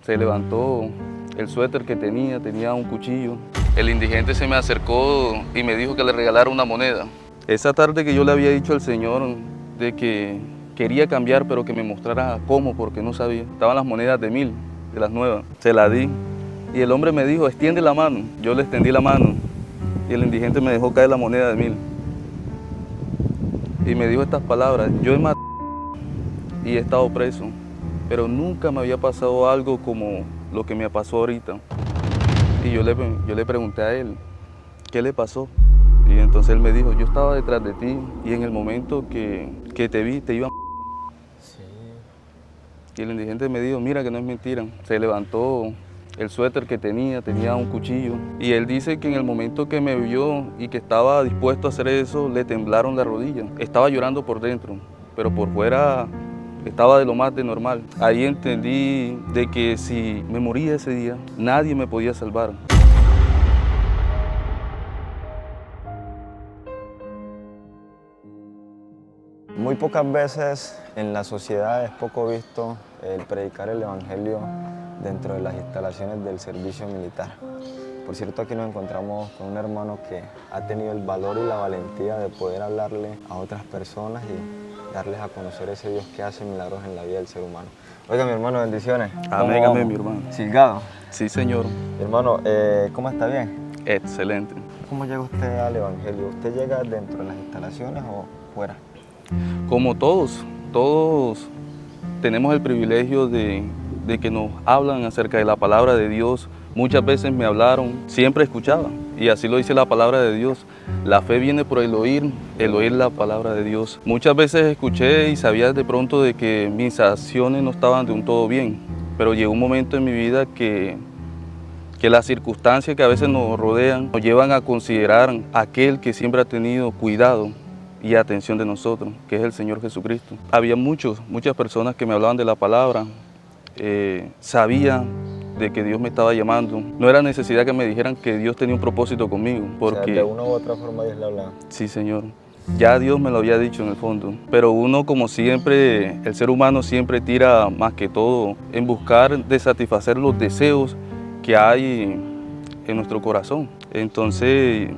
Se levantó el suéter que tenía un cuchillo. El indigente se me acercó y me dijo que le regalara una moneda. Esa tarde que yo le había dicho al Señor de que quería cambiar, pero que me mostrara cómo, porque no sabía. Estaban las monedas de 1000, de las nuevas. Se las di y el hombre me dijo, extiende la mano. Yo le extendí la mano y el indigente me dejó caer la moneda de 1000. Y me dijo estas palabras, yo he matado y he estado preso, pero nunca me había pasado algo como lo que me pasó ahorita. Y yo le pregunté a él, ¿qué le pasó? Y entonces él me dijo, yo estaba detrás de ti y en el momento que te vi, te iba a... Sí. Y el indigente me dijo, mira que no es mentira. Se levantó el suéter que tenía un cuchillo. Y él dice que en el momento que me vio y que estaba dispuesto a hacer eso, le temblaron las rodillas. Estaba llorando por dentro, pero por fuera estaba de lo más de normal. Ahí entendí de que si me moría ese día, nadie me podía salvar. Muy pocas veces en la sociedad es poco visto el predicar el evangelio dentro de las instalaciones del servicio militar. Por cierto, aquí nos encontramos con un hermano que ha tenido el valor y la valentía de poder hablarle a otras personas y darles a conocer ese Dios que hace milagros en la vida del ser humano. Oiga, mi hermano, bendiciones. Amén, amén, mi hermano. Silgado. Sí, Señor. Mi hermano, ¿cómo está bien? Excelente. ¿Cómo llega usted al evangelio? ¿Usted llega dentro de las instalaciones o fuera? Como todos tenemos el privilegio de que nos hablan acerca de la palabra de Dios. Muchas veces me hablaron, siempre escuchaba. Y así lo dice la palabra de Dios. La fe viene por el oír la palabra de Dios. Muchas veces escuché y sabía de pronto de que mis acciones no estaban de un todo bien. Pero llegó un momento en mi vida que las circunstancias que a veces nos rodean nos llevan a considerar a aquel que siempre ha tenido cuidado y atención de nosotros, que es el Señor Jesucristo. Había muchas personas que me hablaban de la palabra, sabía de que Dios me estaba llamando. No era necesidad que me dijeran que Dios tenía un propósito conmigo, porque... O sea, de una u otra forma Dios le hablaba. Sí, Señor. Ya Dios me lo había dicho en el fondo. Pero uno, como siempre, el ser humano siempre tira más que todo en buscar de satisfacer los deseos que hay en nuestro corazón. Entonces,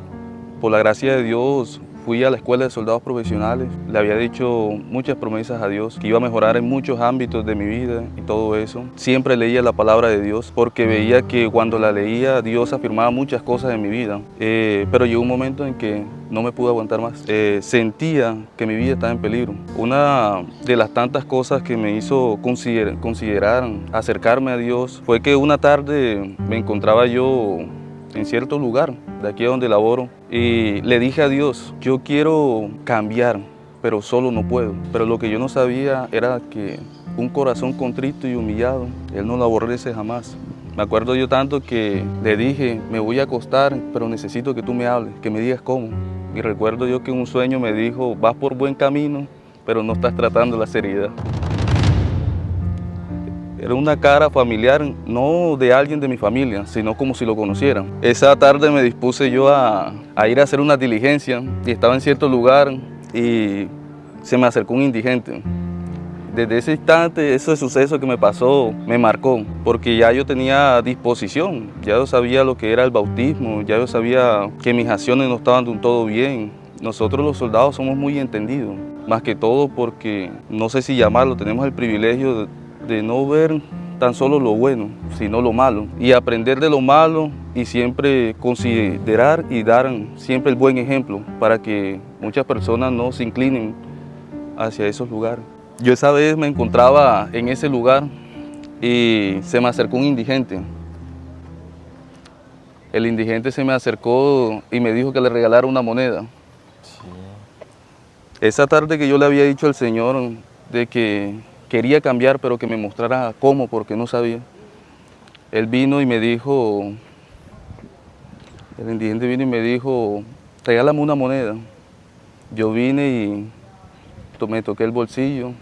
por la gracia de Dios, fui a la escuela de soldados profesionales, le había dicho muchas promesas a Dios, que iba a mejorar en muchos ámbitos de mi vida y todo eso. Siempre leía la palabra de Dios porque veía que cuando la leía Dios afirmaba muchas cosas en mi vida. Pero llegó un momento en que no me pude aguantar más. Sentía que mi vida estaba en peligro. Una de las tantas cosas que me hizo considerar acercarme a Dios fue que una tarde me encontraba yo en cierto lugar de aquí donde laboro y le dije a Dios, yo quiero cambiar, pero solo no puedo. Pero lo que yo no sabía era que un corazón contrito y humillado, Él no lo aborrece jamás. Me acuerdo yo tanto que le dije, me voy a acostar, pero necesito que tú me hables, que me digas cómo. Y recuerdo yo que en un sueño me dijo, vas por buen camino, pero no estás tratando la seriedad. Era una cara familiar, no de alguien de mi familia, sino como si lo conocieran. Esa tarde me dispuse yo a ir a hacer una diligencia y estaba en cierto lugar y se me acercó un indigente. Desde ese instante, ese suceso que me pasó me marcó, porque ya yo tenía disposición, ya yo sabía lo que era el bautismo, ya yo sabía que mis acciones no estaban de un todo bien. Nosotros los soldados somos muy entendidos, más que todo porque, no sé si llamarlo, tenemos el privilegio de no ver tan solo lo bueno, sino lo malo, y aprender de lo malo y siempre considerar y dar siempre el buen ejemplo para que muchas personas no se inclinen hacia esos lugares. Yo esa vez me encontraba en ese lugar y se me acercó un indigente. El indigente se me acercó y me dijo que le regalara una moneda. Sí. Esa tarde que yo le había dicho al Señor de que quería cambiar, pero que me mostrara cómo, porque no sabía. Él vino y me dijo, el indigente vino y me dijo, regálame una moneda. Yo vine y me toqué el bolsillo.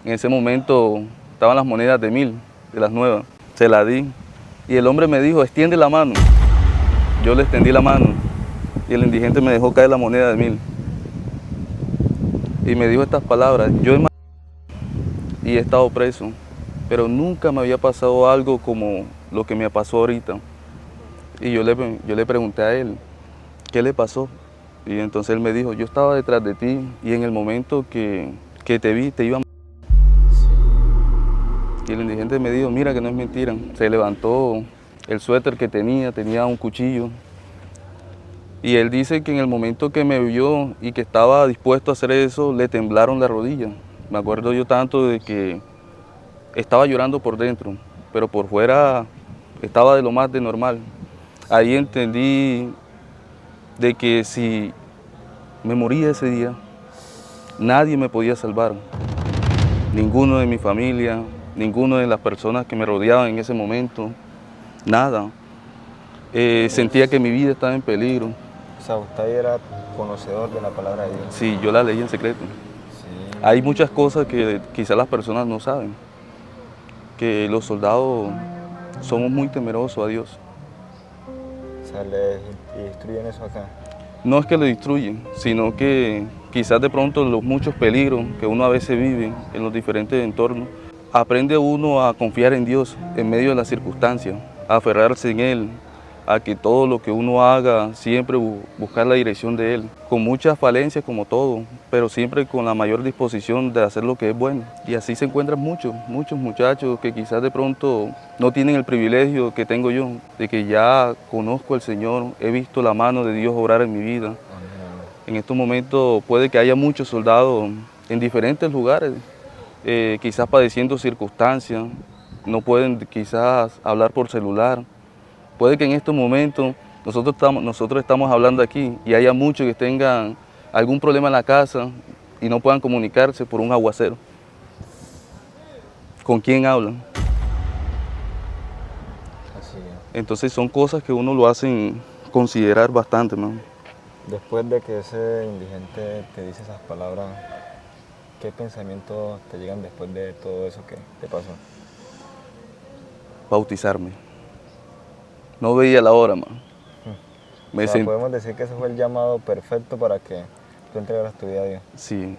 En ese momento estaban las monedas de 1000, de las nuevas. Se las di y el hombre me dijo, extiende la mano. Yo le extendí la mano y el indigente me dejó caer la moneda de 1000. Y me dijo estas palabras, yo he matado y he estado preso, pero nunca me había pasado algo como lo que me pasó ahorita. Y yo le pregunté a él, ¿qué le pasó? Y entonces él me dijo, yo estaba detrás de ti y en el momento que te vi, te iba a matar. Y el indigente me dijo, mira que no es mentira. Se levantó el suéter que tenía un cuchillo. Y él dice que en el momento que me vio y que estaba dispuesto a hacer eso, le temblaron las rodillas. Me acuerdo yo tanto de que estaba llorando por dentro, pero por fuera estaba de lo más de normal. Ahí entendí de que si me moría ese día, nadie me podía salvar. Ninguno de mi familia, ninguno de las personas que me rodeaban en ese momento, nada. Sentía que mi vida estaba en peligro. O sea, usted era conocedor de la palabra de Dios. Sí, yo la leí en secreto. Sí. Hay muchas cosas que quizás las personas no saben, que los soldados somos muy temerosos a Dios. O sea, le instruyen eso acá. No es que lo destruyen, sino que quizás de pronto los muchos peligros que uno a veces vive en los diferentes entornos, aprende uno a confiar en Dios en medio de las circunstancias, a aferrarse en Él, a que todo lo que uno haga siempre buscar la dirección de Él, con muchas falencias como todo, pero siempre con la mayor disposición de hacer lo que es bueno. Y así se encuentran muchos muchachos que quizás de pronto no tienen el privilegio que tengo yo, de que ya conozco al Señor, he visto la mano de Dios obrar en mi vida. Amén. En estos momentos puede que haya muchos soldados en diferentes lugares, quizás padeciendo circunstancias, no pueden quizás hablar por celular. Puede que en estos momentos nosotros estamos hablando aquí y haya muchos que tengan algún problema en la casa y no puedan comunicarse por un aguacero. ¿Con quién hablan? Así es. Entonces son cosas que uno lo hacen considerar bastante, ¿no? Después de que ese indigente te dice esas palabras, ¿qué pensamientos te llegan después de todo eso que te pasó? Bautizarme. No veía la hora, man. O sea, podemos decir que ese fue el llamado perfecto para que tú entregaras tu vida a Dios. Sí,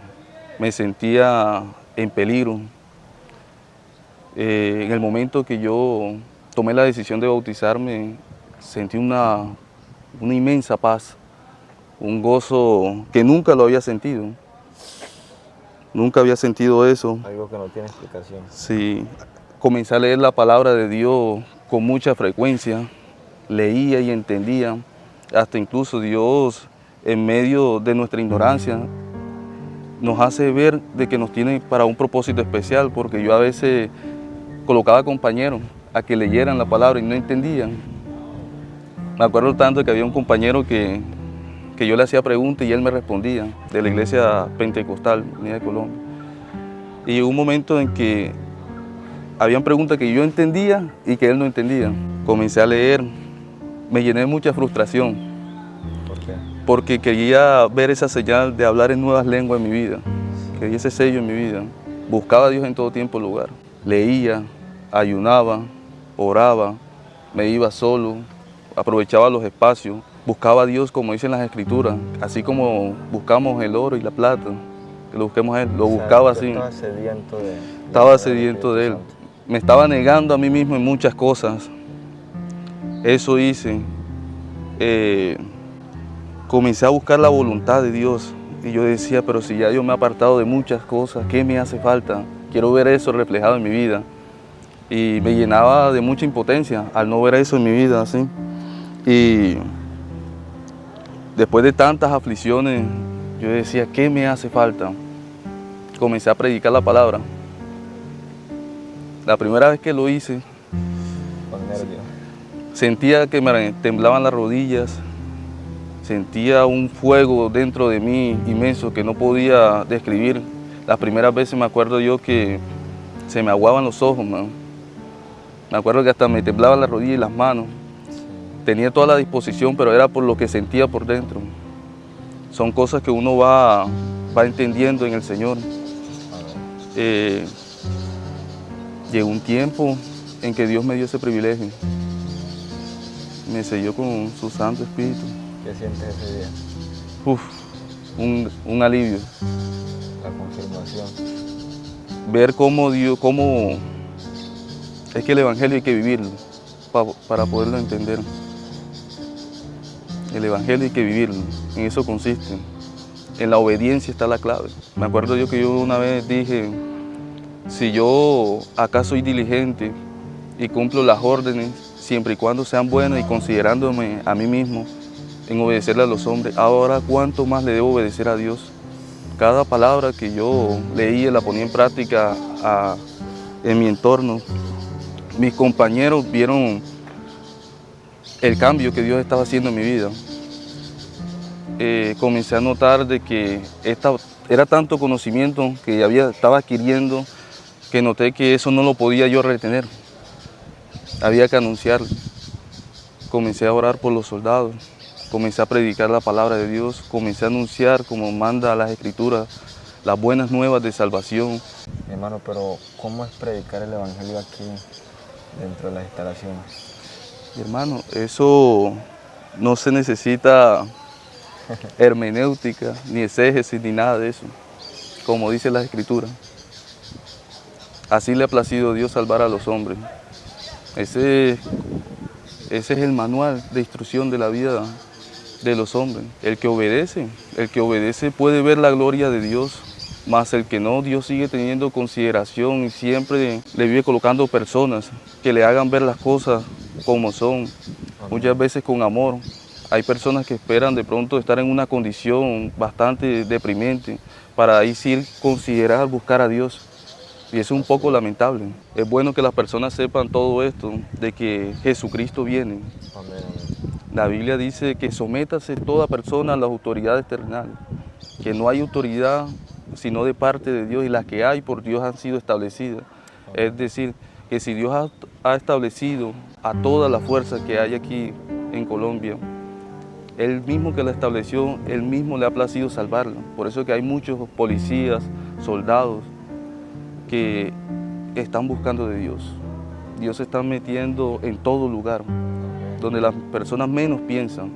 me sentía en peligro. En el momento que yo tomé la decisión de bautizarme, sentí una inmensa paz, un gozo que nunca lo había sentido. Nunca había sentido eso. Algo que no tiene explicación. Sí, comencé a leer la palabra de Dios con mucha frecuencia, leía y entendía, hasta incluso Dios en medio de nuestra ignorancia nos hace ver de que nos tiene para un propósito especial, porque yo a veces colocaba compañeros a que leyeran la palabra y no entendían. Me acuerdo tanto que había un compañero que yo le hacía preguntas y él me respondía, de la iglesia pentecostal, Unida de Colombia. Y llegó un momento en que habían preguntas que yo entendía y que él no entendía. Comencé a leer, me llené de mucha frustración. ¿Por qué? Porque quería ver esa señal de hablar en nuevas lenguas en mi vida, quería ese sello en mi vida. Buscaba a Dios en todo tiempo y lugar. Leía, ayunaba, oraba, me iba solo, aprovechaba los espacios, buscaba a Dios como dicen las Escrituras, así como buscamos el oro y la plata, que lo busquemos a Él, lo buscaba así. Estaba sediento de Estaba sediento de Él. Me estaba negando a mí mismo en muchas cosas. Eso hice. Comencé a buscar la voluntad de Dios y yo decía, pero si ya Dios me ha apartado de muchas cosas, ¿qué me hace falta? Quiero ver eso reflejado en mi vida. Y me llenaba de mucha impotencia al no ver eso en mi vida, así. Y después de tantas aflicciones, yo decía, ¿qué me hace falta? Comencé a predicar la palabra. La primera vez que lo hice, Con nervios. sentía que me temblaban las rodillas, sentía un fuego dentro de mí inmenso que no podía describir. Las primeras veces me acuerdo yo que se me aguaban los ojos, man. Me acuerdo que hasta me temblaban las rodillas y las manos. Tenía toda la disposición, pero era por lo que sentía por dentro. Son cosas que uno va entendiendo en el Señor. Llegó un tiempo en que Dios me dio ese privilegio. Me selló con su Santo Espíritu. ¿Qué sientes ese día? Uf, un alivio. La confirmación. Ver cómo Dios, cómo Es que el Evangelio hay que vivirlo para poderlo entender. El Evangelio hay que vivirlo, en eso consiste. En la obediencia está la clave. Me acuerdo yo que yo una vez dije, si yo acá soy diligente y cumplo las órdenes, siempre y cuando sean buenas y considerándome a mí mismo en obedecerle a los hombres, ahora cuánto más le debo obedecer a Dios. Cada palabra que yo leía la ponía en práctica en mi entorno. Mis compañeros vieron el cambio que Dios estaba haciendo en mi vida. Comencé a notar de que era tanto conocimiento que estaba adquiriendo que noté que eso no lo podía yo retener. Había que anunciarlo. Comencé a orar por los soldados, comencé a predicar la palabra de Dios, comencé a anunciar como manda las Escrituras las buenas nuevas de salvación. Mi hermano, pero ¿cómo es predicar el Evangelio aquí dentro de las instalaciones? Mi hermano, eso no se necesita hermenéutica, ni exégesis, ni nada de eso, como dice la Escritura. Así le ha placido Dios salvar a los hombres. Ese es el manual de instrucción de la vida de los hombres. El que obedece puede ver la gloria de Dios, mas el que no, Dios sigue teniendo consideración y siempre le vive colocando personas que le hagan ver las cosas como son, muchas veces con amor. Hay personas que esperan de pronto estar en una condición bastante deprimente para ahí sí considerar buscar a Dios. Y eso es un poco lamentable. Es bueno que las personas sepan todo esto, de que Jesucristo viene. Amén. La Biblia dice que sométase toda persona a las autoridades terrenales, que no hay autoridad sino de parte de Dios y las que hay por Dios han sido establecidas. Es decir, que si Dios ha establecido a toda la fuerza que hay aquí en Colombia, Él mismo que la estableció, Él mismo le ha placido salvarla. Por eso que hay muchos policías, soldados, que están buscando de Dios. Dios se está metiendo en todo lugar, donde las personas menos piensan.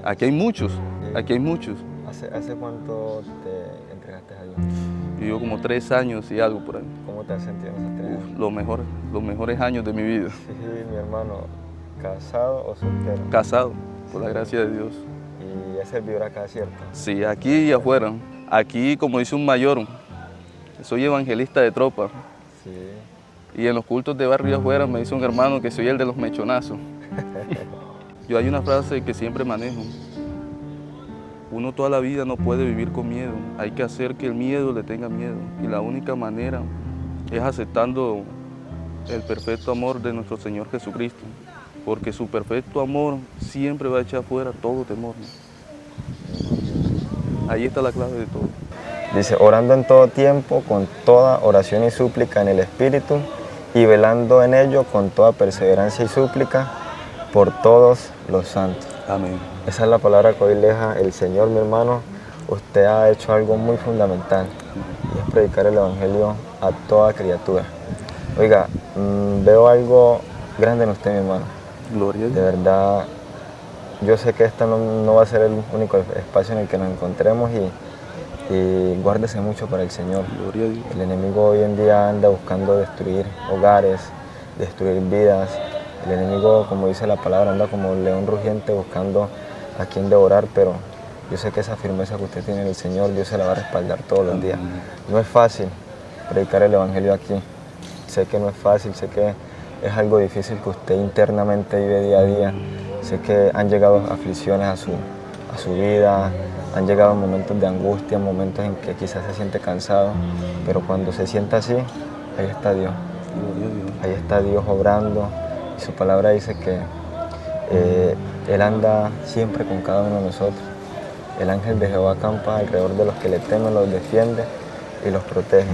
Aquí hay muchos. ¿Hace cuánto te entregaste a Dios? Yo llevo como 3 años y algo por ahí. ¿Cómo te has sentido en esos 3 años? Los mejores años de mi vida. Sí, mi hermano, ¿casado o soltero? Casado, por la gracia de Dios. ¿Y es servidor acá, cierto? Sí, aquí y afuera. Aquí, como dice un mayor, soy evangelista de tropa. Sí. Y en los cultos de barrio afuera me dice un hermano que soy el de los mechonazos. Yo hay una frase que siempre manejo. Uno toda la vida no puede vivir con miedo. Hay que hacer que el miedo le tenga miedo. Y la única manera es aceptando el perfecto amor de nuestro Señor Jesucristo. Porque su perfecto amor siempre va a echar fuera todo temor. Ahí está la clave de todo. Dice, orando en todo tiempo, con toda oración y súplica en el Espíritu, y velando en ello con toda perseverancia y súplica por todos los santos. Amén. Esa es la palabra que hoy le deja el Señor, mi hermano. Usted ha hecho algo muy fundamental, y es predicar el Evangelio a toda criatura. Oiga, veo algo grande en usted, mi hermano. Gloria a Dios. De verdad, yo sé que este no va a ser el único espacio en el que nos encontremos y guárdese mucho para el Señor. Gloria a Dios. El enemigo hoy en día anda buscando destruir hogares, destruir vidas. El enemigo, como dice la palabra, anda como un león rugiente buscando a quien devorar, pero yo sé que esa firmeza que usted tiene en el Señor, Dios se la va a respaldar todos los días. No es fácil predicar el Evangelio aquí. Sé que no es fácil, sé que es algo difícil que usted internamente vive día a día. Sé que han llegado aflicciones a su vida, han llegado momentos de angustia, momentos en que quizás se siente cansado, pero cuando se sienta así, ahí está Dios. Ahí está Dios obrando, y su palabra dice que Él anda siempre con cada uno de nosotros. El ángel de Jehová acampa alrededor de los que le temen, los defiende y los protege.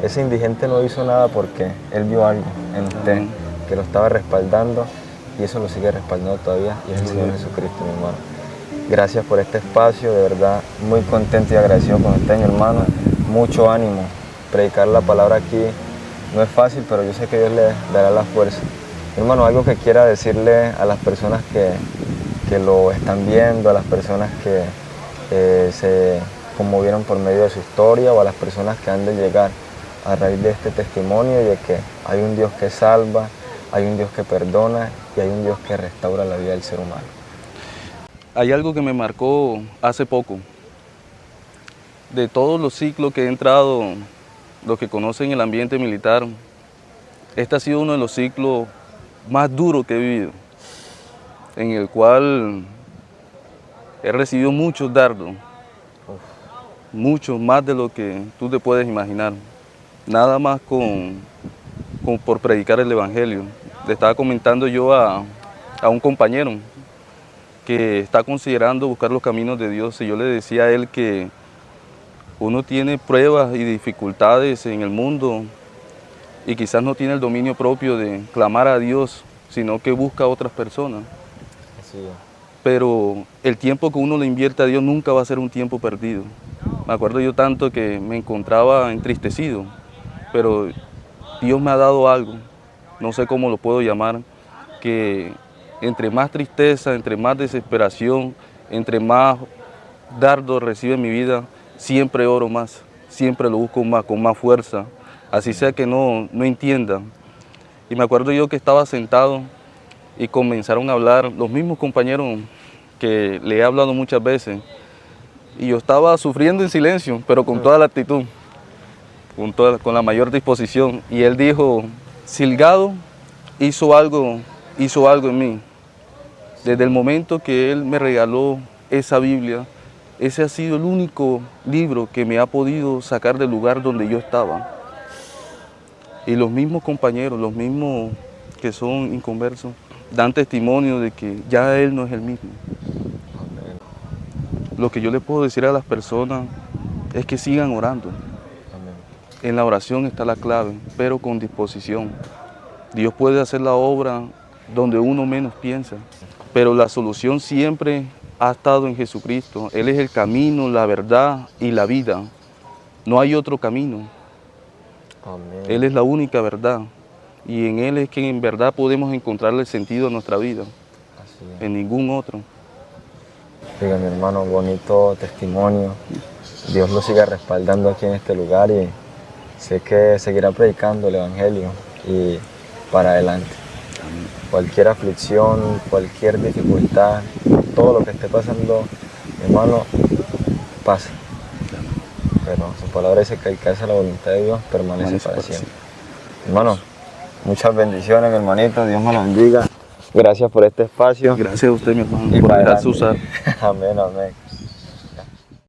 Ese indigente no hizo nada porque Él vio algo en usted que lo estaba respaldando, y eso lo sigue respaldando todavía, y es el Señor Jesucristo, mi hermano. Gracias por este espacio, de verdad, muy contento y agradecido con usted, mi hermano. Mucho ánimo. Predicar la palabra aquí no es fácil, pero yo sé que Dios le dará la fuerza. Mi hermano, algo que quiera decirle a las personas que lo están viendo, a las personas que se conmovieron por medio de su historia, o a las personas que han de llegar a raíz de este testimonio de que hay un Dios que salva, hay un Dios que perdona y hay un Dios que restaura la vida del ser humano. Hay algo que me marcó hace poco. De todos los ciclos que he entrado, los que conocen el ambiente militar, este ha sido uno de los ciclos más duros que he vivido, en el cual he recibido muchos dardos, muchos más de lo que tú te puedes imaginar, nada más por predicar el Evangelio. Le estaba comentando yo a un compañero que está considerando buscar los caminos de Dios, y yo le decía a él que uno tiene pruebas y dificultades en el mundo y quizás no tiene el dominio propio de clamar a Dios, sino que busca a otras personas. Así es. Pero el tiempo que uno le invierte a Dios nunca va a ser un tiempo perdido. Me acuerdo yo tanto que me encontraba entristecido, pero Dios me ha dado algo, no sé cómo lo puedo llamar, que entre más tristeza, entre más desesperación, entre más dardos recibe en mi vida, siempre oro más, siempre lo busco más, con más fuerza, así sea que no entienda. Y me acuerdo yo que estaba sentado y comenzaron a hablar los mismos compañeros que le he hablado muchas veces, y yo estaba sufriendo en silencio, pero con toda la actitud, con la mayor disposición. Y él dijo: Silgado hizo algo en mí. Desde el momento que él me regaló esa Biblia, ese ha sido el único libro que me ha podido sacar del lugar donde yo estaba. Y los mismos compañeros, los mismos que son inconversos, dan testimonio de que ya él no es el mismo. Amén. Lo que yo le puedo decir a las personas es que sigan orando. Amén. En la oración está la clave, pero con disposición. Dios puede hacer la obra donde uno menos piensa, pero la solución siempre ha estado en Jesucristo. Él es el camino, la verdad y la vida. No hay otro camino. Amén. Él es la única verdad. Y en Él es que en verdad podemos encontrarle el sentido a nuestra vida. Así es. En ningún otro. Diga, mi hermano, bonito testimonio. Dios lo siga respaldando aquí en este lugar y sé que seguirá predicando el Evangelio y para adelante. Cualquier aflicción, cualquier dificultad, todo lo que esté pasando, mi hermano, pasa. Pero su palabra dice que el que hace la voluntad de Dios permanece para siempre. Hermano, muchas bendiciones, mi hermanito. Dios me lo bendiga. Gracias por este espacio. Gracias a usted, mi hermano, Y por para dejarse adelante. usar. Amén, amén.